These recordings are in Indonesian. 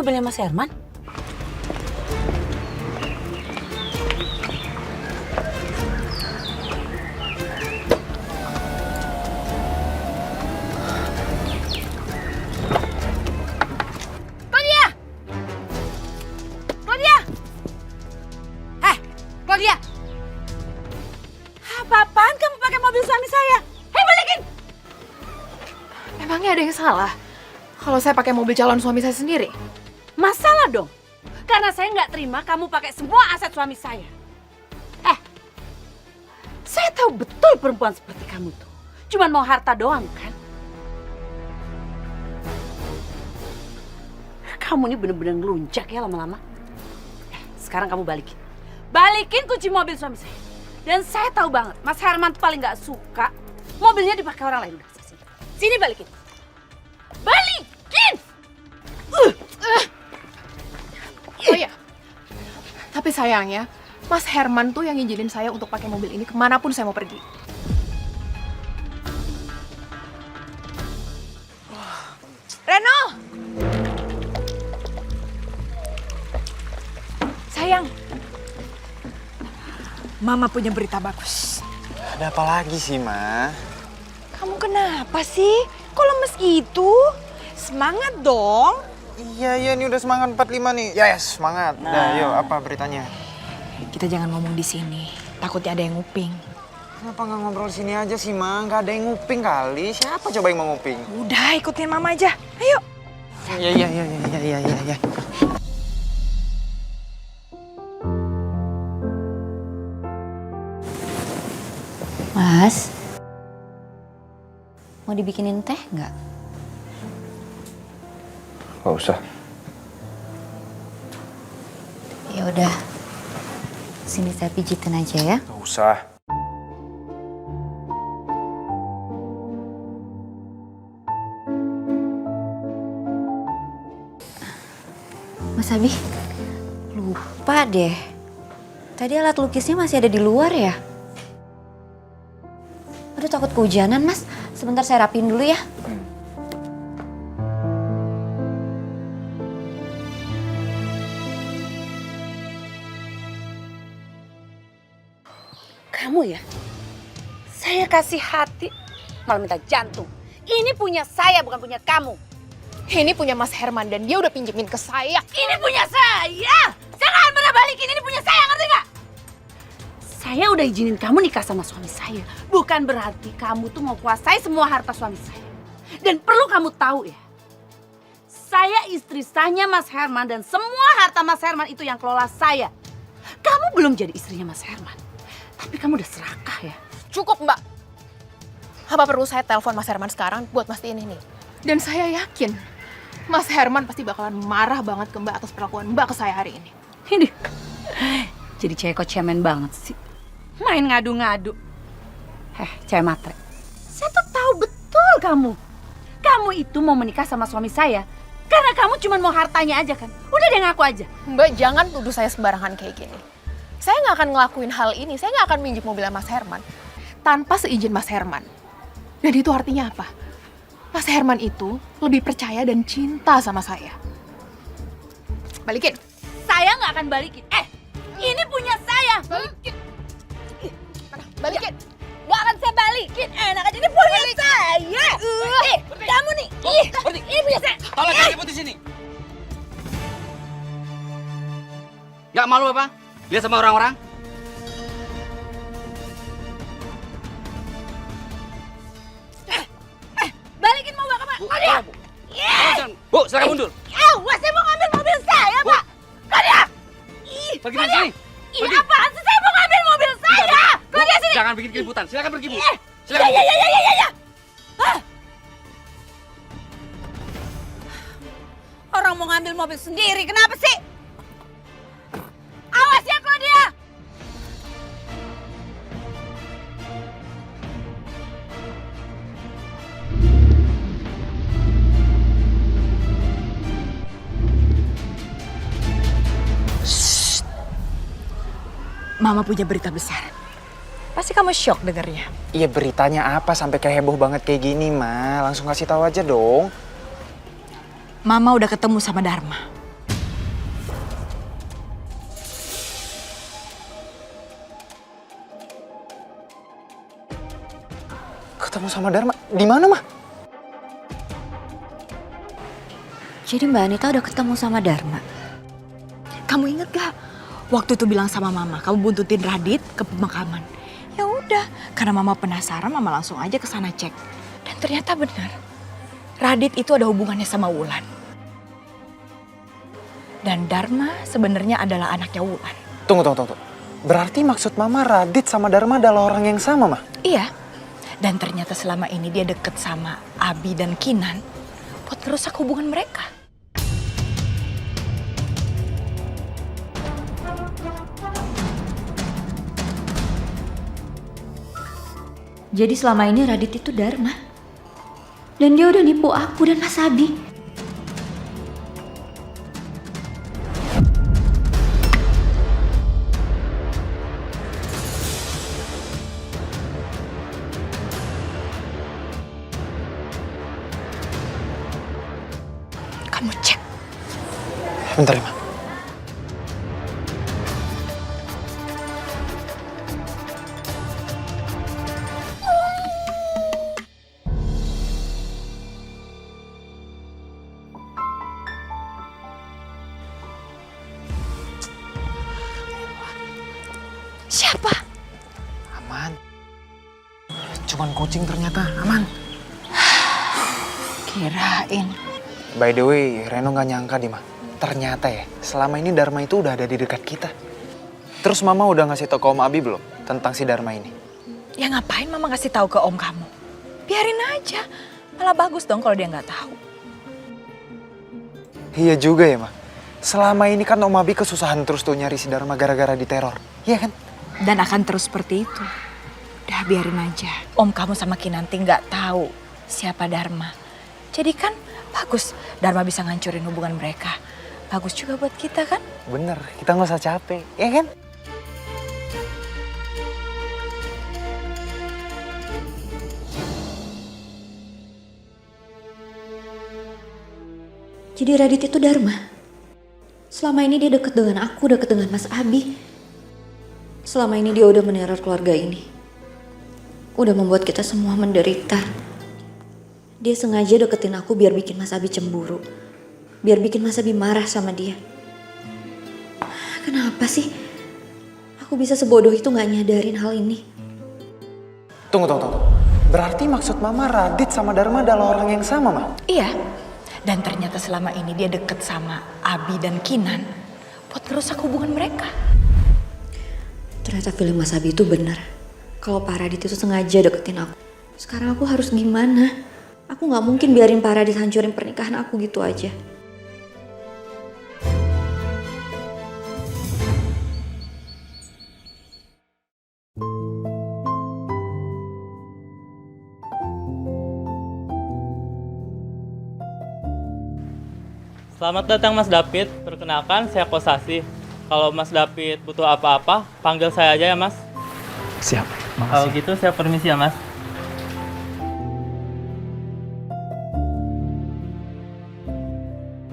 mobilnya Mas Herman? Claudia! Claudia! Claudia! Apa-apaan kamu pakai mobil suami saya? Hei, balikin! Emangnya ada yang salah kalau saya pakai mobil calon suami saya sendiri? Masalah dong. Karena saya nggak terima kamu pakai semua aset suami saya. Saya tahu betul perempuan seperti kamu tuh. Cuman mau harta doang kan? Kamu ini bener-bener ngelunjak ya lama-lama. Sekarang kamu balikin. Balikin kunci mobil suami saya. Dan saya tahu banget, Mas Herman paling nggak suka mobilnya dipakai orang lain. Udah, sini balikin. Balikin! Oh iya, tapi sayangnya Mas Herman tuh yang ngizinin saya untuk pakai mobil ini kemanapun saya mau pergi. Reno! Sayang, Mama punya berita bagus. Ada apa lagi sih, Ma? Kamu kenapa sih? Kok lemes gitu? Semangat dong. Iya, ini udah semangat 45 nih. Yes, semangat. Nah, yuk, apa beritanya? Kita jangan ngomong di sini. Takutnya ada yang nguping. Kenapa nggak ngobrol di sini aja sih, Ma? Nggak ada yang nguping kali. Siapa coba yang mau nguping? Udah, ikutin Mama aja. Ayo. Iya. Mas, mau dibikinin teh nggak? Nggak usah. Ya udah, sini saya pijitin aja ya. Nggak usah. Mas Abi, lupa deh. Tadi alat lukisnya masih ada di luar ya? Aduh, takut kehujanan, Mas. Sebentar saya rapiin dulu ya. Kamu ya? Saya kasih hati, malah minta jantung. Ini punya saya, bukan punya kamu. ini punya Mas Herman dan dia udah pinjemin ke saya. Ini punya saya! Saya nggak akan pernah balikin, ini punya saya, ngerti nggak? Saya udah izinin kamu nikah sama suami saya. Bukan berarti kamu tuh mau kuasai semua harta suami saya. Dan perlu kamu tahu ya, saya istri sahnya Mas Herman dan semua harta Mas Herman itu yang kelola saya. Kamu belum jadi istrinya Mas Herman, tapi kamu udah serakah ya. Cukup, Mbak. Apa perlu saya telepon Mas Herman sekarang buat mastiin ini? Dan saya yakin Mas Herman pasti bakalan marah banget ke Mbak atas perlakuan Mbak ke saya hari ini. Ini jadi cewek kok cemen banget sih. Main ngadu-ngadu. Cewek matre. Saya tuh tahu betul kamu. Kamu itu mau menikah sama suami saya karena kamu cuma mau hartanya aja kan. Udah deh, ngaku aja. Mbak, jangan tuduh saya sembarangan kayak gini. Saya nggak akan ngelakuin hal ini. Saya nggak akan minjem mobilnya Mas Herman tanpa seizin Mas Herman. Dan itu artinya apa? Mas Herman itu lebih percaya dan cinta sama saya. Balikin. Saya nggak akan balikin. Ini punya saya. Balikin. Balikin. Nggak akan saya balikin. Enak aja, ini punya saya. Kamu nih. Ini punya saya. Tolong jangan ribut di sini. Gak malu apa? Lihat sama orang-orang. Balikin mobil kamu. Claudia. Bu, silakan mundur. Awas, saya mau ngambil mobil saya, Bu. Pak. Claudia. Pergi dari sini. Ih, apaan sih? Saya mau ngambil mobil saya. Claudia, sini. Jangan bikin keributan. Silakan pergi, Bu. Ya. Silakan. Orang mau ngambil mobil sendiri, kenapa sih? Awas ya, Claudia! Mama punya berita besar. Pasti kamu shock dengarnya. Iya, beritanya apa sampai kayak heboh banget kayak gini, Ma? Langsung kasih tahu aja dong. Mama udah ketemu sama Dharma. ketemu sama Dharma. Di mana, Mah? Jadi Mbak Anita udah ketemu sama Dharma. Kamu inget gak? Waktu itu bilang sama mama, kamu buntutin Radit ke pemakaman. Ya udah, karena mama penasaran, mama langsung aja ke sana cek. Dan ternyata benar. Radit itu ada hubungannya sama Wulan. Dan Dharma sebenarnya adalah anaknya Wulan. Tunggu. Berarti maksud Mama Radit sama Dharma adalah orang yang sama, Mah? Iya. Dan ternyata selama ini dia deket sama Abi dan Kinan buat ngerusak hubungan mereka. Jadi selama ini Radit itu Dharma. Dan dia udah nipu aku dan Mas Abi. Kamu cek. Bentar ya, Mah. Siapa? Aman. Cuman kucing ternyata, aman. Kirain. By the way, Reno gak nyangka deh, Mah. Ternyata ya, selama ini Dharma itu udah ada di dekat kita. Terus Mama udah ngasih tau ke Om Abi belum tentang si Dharma ini? Ya ngapain mama ngasih tahu ke om kamu? Biarin aja. Malah bagus dong kalau dia nggak tahu. Iya juga ya, Mah. Selama ini kan Om Abi kesusahan terus tuh nyari si Dharma gara-gara diteror. Iya kan? Dan akan terus seperti itu. Udah biarin aja. Om kamu sama Kinanti nggak tahu siapa Dharma. Jadi kan bagus Dharma bisa ngancurin hubungan mereka. Bagus juga buat kita kan? Bener, kita nggak usah capek, ya kan? Jadi Radit itu Dharma. Selama ini dia deket dengan aku, deket dengan Mas Abi. Selama ini dia udah meneror keluarga ini. Udah membuat kita semua menderita. Dia sengaja deketin aku biar bikin Mas Abi cemburu. Biar bikin Mas Abi marah sama dia. Kenapa sih? Aku bisa sebodoh itu gak nyadarin hal ini. Tunggu. Berarti maksud Mama Radit sama Dharma adalah orang yang sama, Mah? Iya. Dan ternyata selama ini dia deket sama Abi dan Kinan buat ngerusak hubungan mereka. Ternyata feeling Mas Abi itu benar. Kalau Pak Radit itu sengaja deketin aku. Sekarang aku harus gimana? Aku gak mungkin biarin Pak Radit hancurin pernikahan aku gitu aja. Selamat datang Mas David, perkenalkan saya Kosasi. Kalau Mas David butuh apa-apa, panggil saya aja ya Mas. Siap, Kalau gitu saya permisi ya Mas.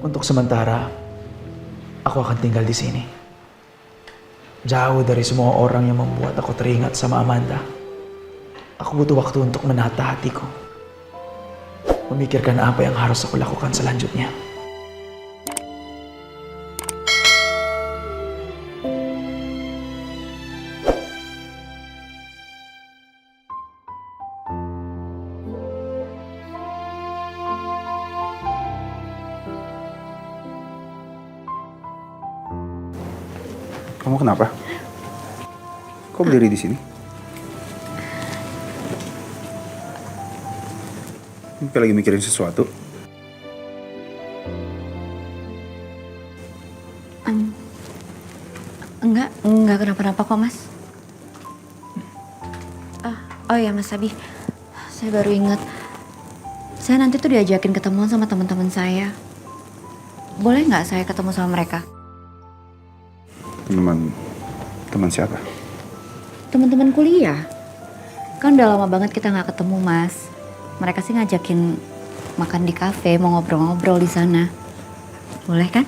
Untuk sementara, aku akan tinggal di sini. Jauh dari semua orang yang membuat aku teringat sama Amanda. Aku butuh waktu untuk menata hatiku. Memikirkan apa yang harus aku lakukan selanjutnya. Kamu kenapa? Kok berdiri di sini? Kayak lagi mikirin sesuatu. Enggak kenapa-napa kok, Mas. Oh ya, Mas Abi. Saya baru ingat. Saya nanti tuh diajakin ketemuan sama teman-teman saya. Boleh nggak saya ketemu sama mereka? Teman siapa? Teman-teman kuliah. Kan udah lama banget kita nggak ketemu, Mas. Mereka sih ngajakin makan di kafe, mau ngobrol-ngobrol di sana. Boleh kan?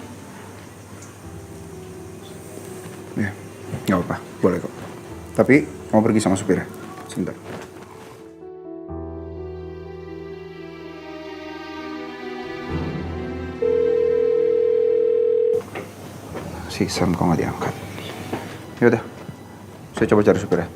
Ya, nggak apa-apa. Boleh kok. Tapi mau pergi sama supirnya. Sebentar. Si Sam kok nggak diangkat? Yaudah, saya coba cari supir ya.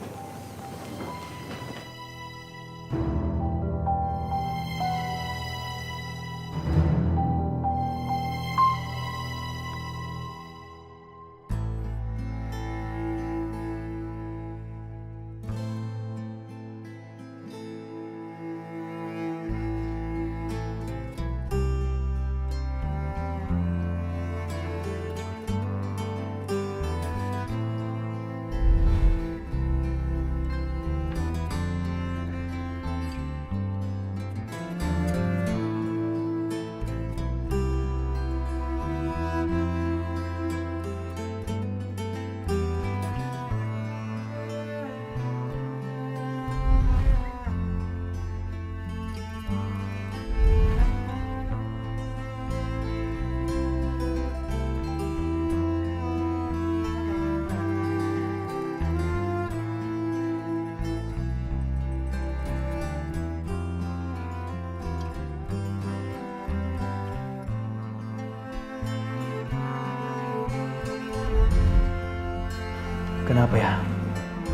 Kenapa ya?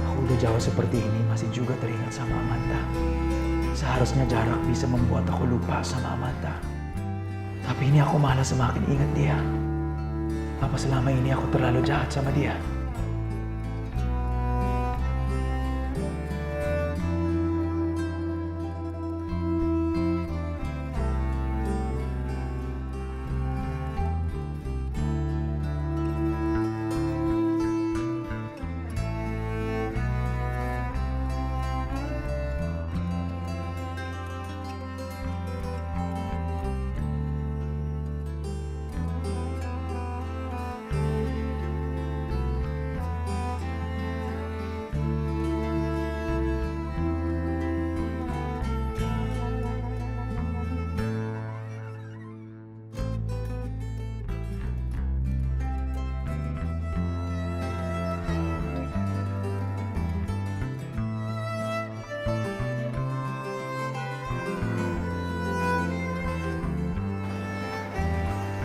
Aku udah jauh seperti ini masih juga teringat sama Amanda. Seharusnya jarak bisa membuat aku lupa sama Amanda. Tapi ini aku malah semakin ingat dia. Apa selama ini aku terlalu jahat sama dia?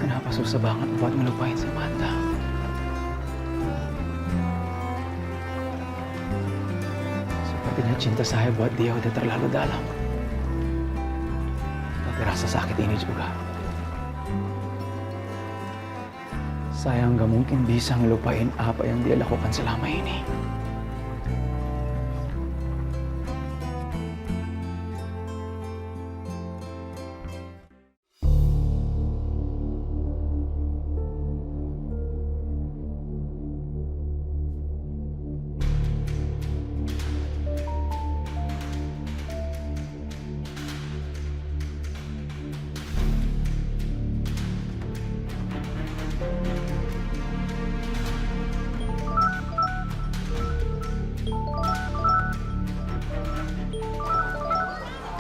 Kenapa susah banget buat ngelupain Samantha? Sepertinya cinta saya buat dia udah terlalu dalam. Tapi rasa sakit ini juga. Saya nggak mungkin bisa ngelupain apa yang dia lakukan selama ini.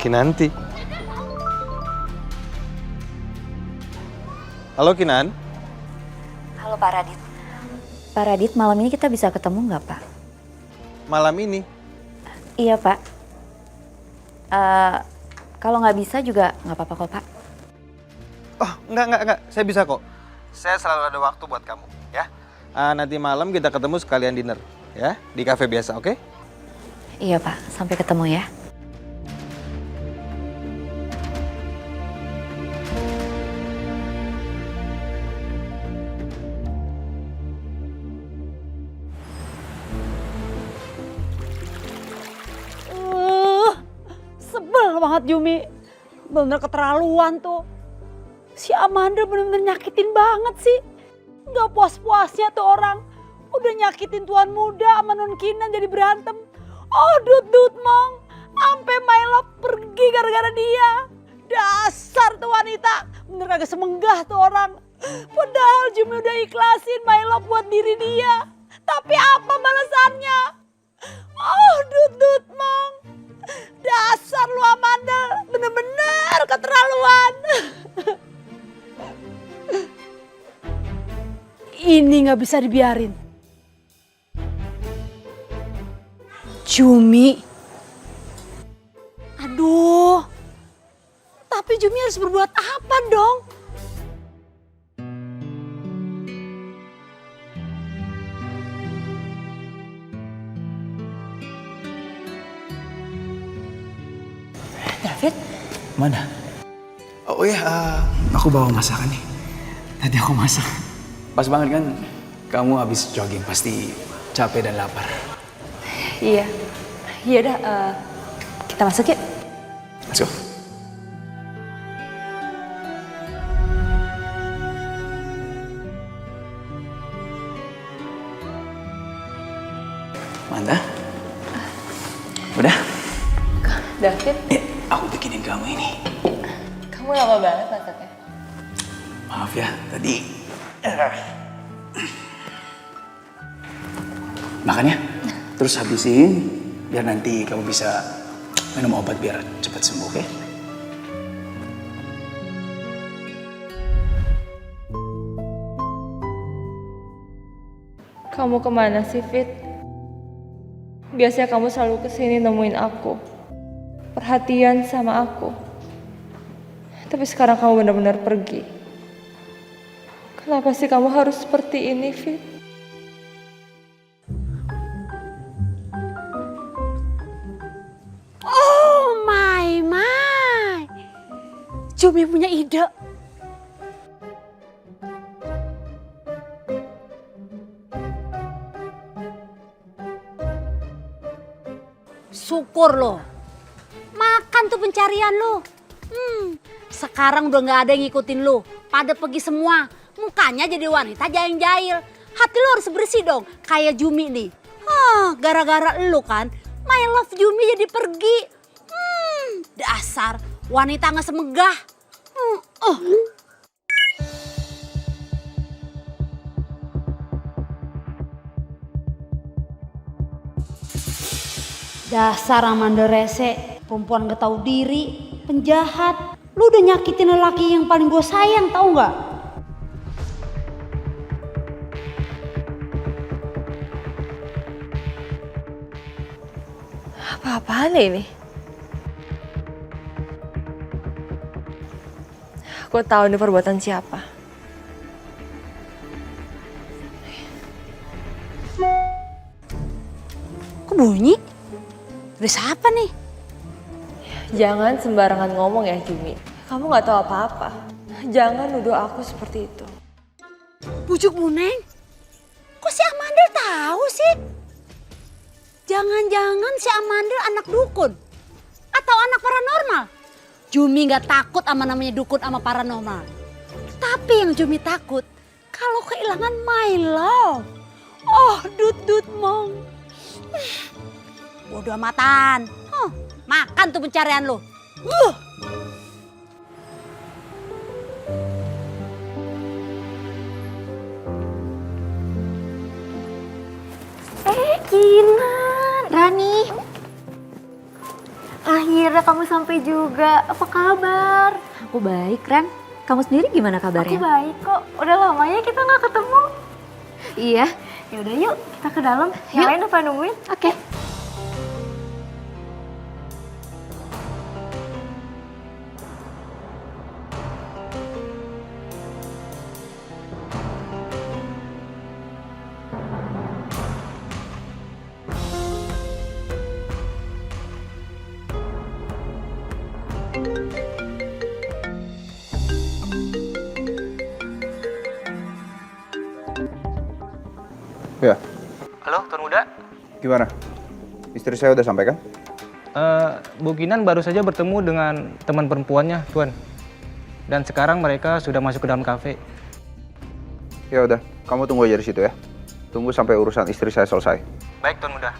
Kinanti. Halo Kinan. Halo Pak Radit. Pak Radit, malam ini kita bisa ketemu nggak Pak? Malam ini? Iya Pak. Kalau nggak bisa juga nggak apa-apa kok Pak. Oh, enggak. Saya bisa kok. Saya selalu ada waktu buat kamu, ya. Nanti malam kita ketemu sekalian dinner, ya. Di kafe biasa, oke? Iya Pak, sampai ketemu ya. Sebel banget Yumi. Bener keterlaluan tuh. Si Amanda bener-bener nyakitin banget sih. Gak puas-puasnya tuh orang. Udah nyakitin tuan muda sama non Kinan jadi berantem. Oh dut mong. Sampai my love pergi gara-gara dia. Dasar tuh wanita. Bener kagak semenggah tuh orang. Padahal Yumi udah ikhlasin my love buat diri dia. Tapi apa balasannya? Oh dut mong. Dasar lu Amanda, bener-bener keterlaluan. Ini gak bisa dibiarin. Jumi. Aduh. Tapi Jumi harus berbuat apa dong? Fit? Mana? Oh iya, aku bawa masakan nih. Tadi aku masak. Pas banget kan? Kamu habis jogging pasti capek dan lapar. Iya. Iya dah, kita masuk yuk. Let's go. Manta? Udah? David, Aku bikinin kamu ini. kamu lama banget masaknya. Maaf ya, tadi... Makan ya, terus habisin, biar nanti kamu bisa minum obat biar cepat sembuh, oke? Kamu kemana sih, Fit? Biasanya kamu selalu kesini nemuin aku. Perhatian sama aku. Tapi sekarang kamu benar-benar pergi. Kenapa sih kamu harus seperti ini, Fit? Oh my. Jumi punya ide. Syukur lo. Makan tuh pencarian lo. Sekarang udah gak ada yang ngikutin lo. Pada pergi semua. Mukanya jadi wanita jahil-jahil. Hati lo harus bersih dong. Kayak Jumi nih. Gara-gara lo kan. My love Jumi jadi pergi. Dasar wanita gak semegah. Dasar Amanda rese, perempuan gak tahu diri, penjahat. Lu udah nyakitin lelaki yang paling gue sayang, tahu nggak? Apa-apaan ini? Aku tahu ini perbuatan siapa. Kok bunyi? Dari siapa nih? Jangan sembarangan ngomong ya, Jumi. Kamu nggak tahu apa-apa. Jangan nuduh aku seperti itu. Bujuk Buneng? Kok si Amanda tahu sih? Jangan-jangan si Amanda anak dukun? Atau anak paranormal? Jumi gak takut sama namanya dukun sama paranormal. Tapi yang Jumi takut, kalau kehilangan my love. Oh, dut mong. Bodoh amatan. Makan tuh pencarian lo. Kinan, Rani. Akhirnya kamu sampai juga. Apa kabar? Aku baik, Ran. Kamu sendiri gimana kabarnya? Aku baik kok. Udah lama ya kita nggak ketemu. Iya. Yaudah yuk kita ke dalam. Yang lain udah pada nungguin. Oke. Ya, Halo, Tuan Muda. gimana? Istri saya udah sampai kan? Bu Kinan baru saja bertemu dengan teman perempuannya, Tuan. Dan sekarang mereka sudah masuk ke dalam kafe. Ya udah, kamu tunggu aja di situ ya. Tunggu sampai urusan istri saya selesai. Baik, Tuan Muda.